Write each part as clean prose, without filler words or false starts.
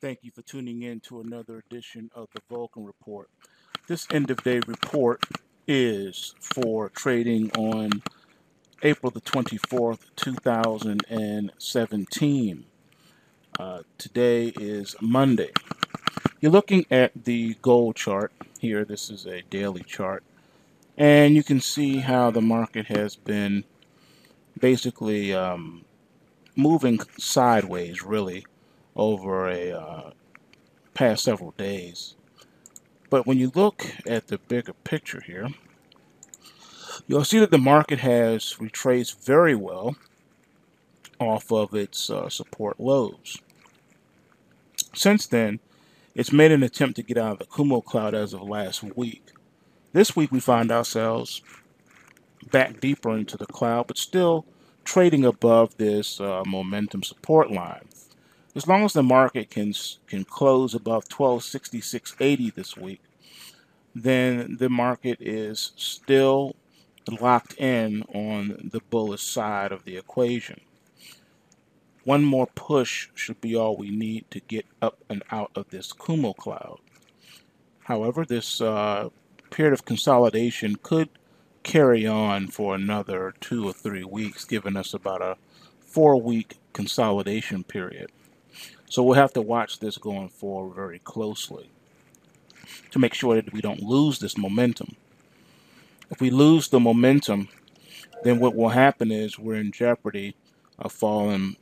Thank you for tuning in to another edition of the VULCAN Report. This end of day report is for trading on April the 24th, 2017. Today is Monday. You're looking at the gold chart here. This is a daily chart. And you can see how the market has been basically moving sideways, really, over a past several days. But when you look at the bigger picture here, you'll see that the market has retraced very well off of its support lows. Since then, it's made an attempt to get out of the Kumo cloud as of last week. This week we find ourselves back deeper into the cloud, but still trading above this momentum support line. As long as the market can close above 1266.80 this week, then the market is still locked in on the bullish side of the equation. One more push should be all we need to get up and out of this Kumo cloud. However, this period of consolidation could carry on for another 2 or 3 weeks, giving us about a 4-week consolidation period. So we'll have to watch this going forward very closely to make sure that we don't lose this momentum. If we lose the momentum, then what will happen is we're in jeopardy of falling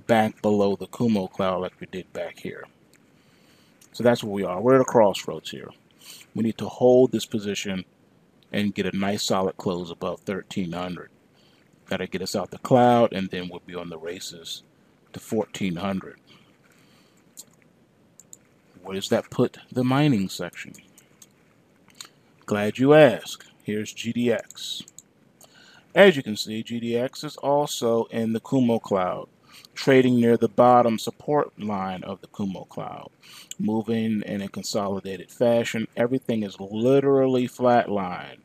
back below the Kumo cloud like we did back here. So that's where we are. We're at a crossroads here. We need to hold this position and get a nice solid close above 1300. That'll get us out the cloud, and then we'll be on the races to 1400. Where does that put the mining section? Glad you asked. Here's GDX. As you can see, GDX is also in the Kumo cloud, trading near the bottom support line of the Kumo cloud, moving in a consolidated fashion. Everything is literally flatline.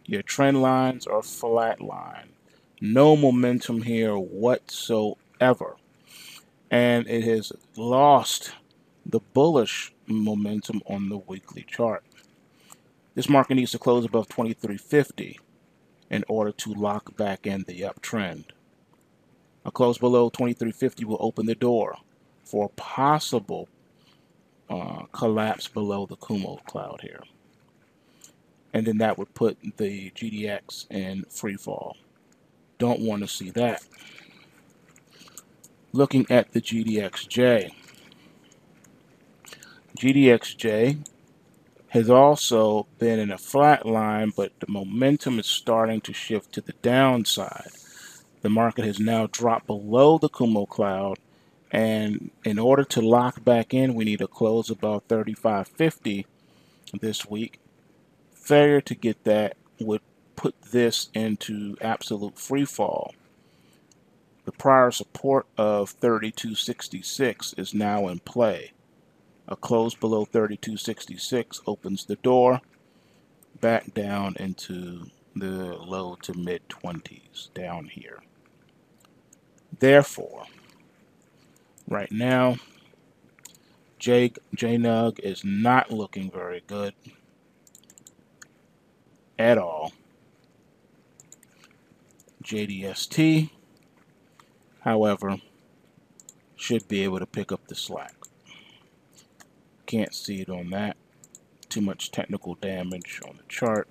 Your trend lines are flatline. No momentum here whatsoever. And it has lost the bullish momentum on the weekly chart. This market needs to close above 2350 in order to lock back in the uptrend. A close below 2350 will open the door for a possible collapse below the Kumo cloud here. And then that would put the GDX in free fall. Don't want to see that. Looking at the Gdxj. Gdxj has also been in a flat line, but the momentum is starting to shift to the downside. The market has now dropped below the Kumo cloud, and in order to lock back in, we need to close above 3550 this week. Failure to get that would put this into absolute free fall. The prior support of 3266 is now in play. A close below 3266 opens the door back down into the low to mid 20s down here. Therefore, right now, JNUG is not looking very good at all. JDST, however, should be able to pick up the slack. Can't see it on that. Too much technical damage on the chart.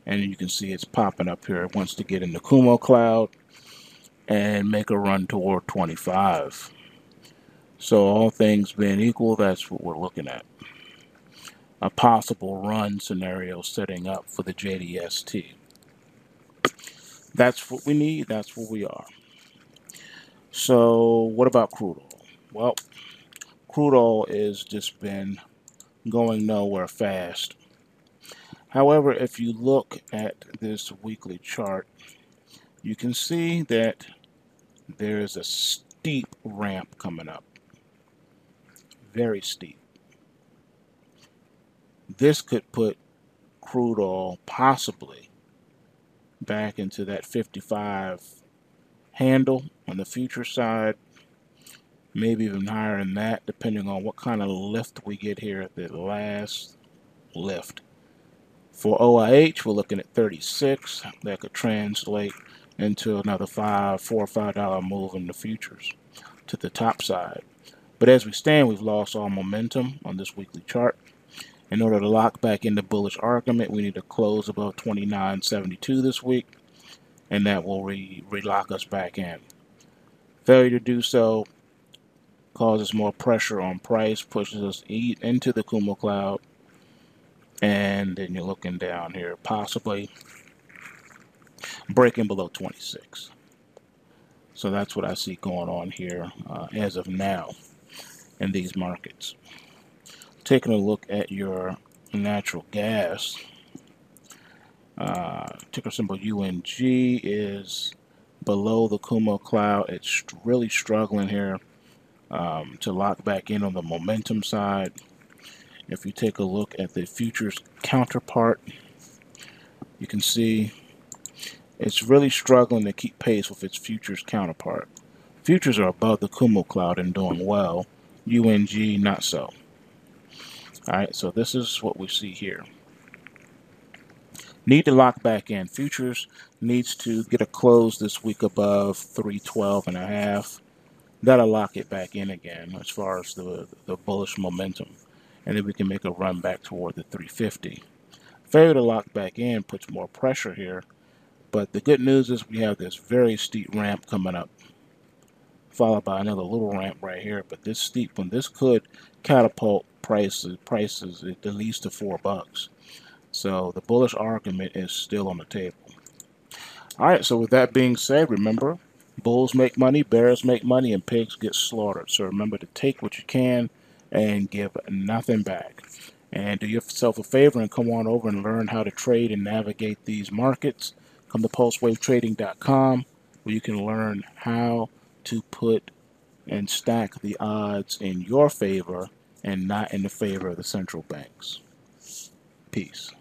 And you can see it's popping up here. It wants to get in the Kumo cloud and make a run toward 25. So all things being equal, that's what we're looking at. A possible run scenario setting up for the JDST. That's what we need. That's where we are. So what about crude oil? Well, crude oil has just been going nowhere fast. However, if you look at this weekly chart, you can see that there's a steep ramp coming up. Very steep. This could put crude oil possibly back into that 55 handle on the future side. maybe even higher than that, depending on what kind of lift we get here at the last lift. For OIH, we're looking at 36. That could translate into another $4 or $5 move in the futures to the top side. But as we stand, we've lost all momentum on this weekly chart. In order to lock back in the bullish argument, we need to close above 29.72 this week, and that will relock us back in. Failure to do so causes more pressure on price, pushes us into the Kumo cloud, and then you're looking down here, possibly breaking below 26. So that's what I see going on here as of now in these markets. Taking a look at your natural gas, ticker symbol UNG is below the Kumo cloud. It's really struggling here to lock back in on the momentum side. If you take a look at the futures counterpart, you can see it's really struggling to keep pace with its futures counterpart. Futures are above the Kumo cloud and doing well. UNG not so. Alright, so this is what we see here. Need to lock back in. Futures needs to get a close this week above 312.5. That'll lock it back in again as far as the bullish momentum. And then we can make a run back toward the 350. Failure to lock back in puts more pressure here. But the good news is we have this very steep ramp coming up, followed by another little ramp right here. But this steep one, this could catapult prices at least to $4. So the bullish argument is still on the table. All right, so with that being said, remember, bulls make money, bears make money, and pigs get slaughtered. So remember to take what you can and give nothing back. And do yourself a favor and come on over and learn how to trade and navigate these markets. Come to pulsewavetrading.com, where you can learn how to put and stack the odds in your favor and not in the favor of the central banks. Peace.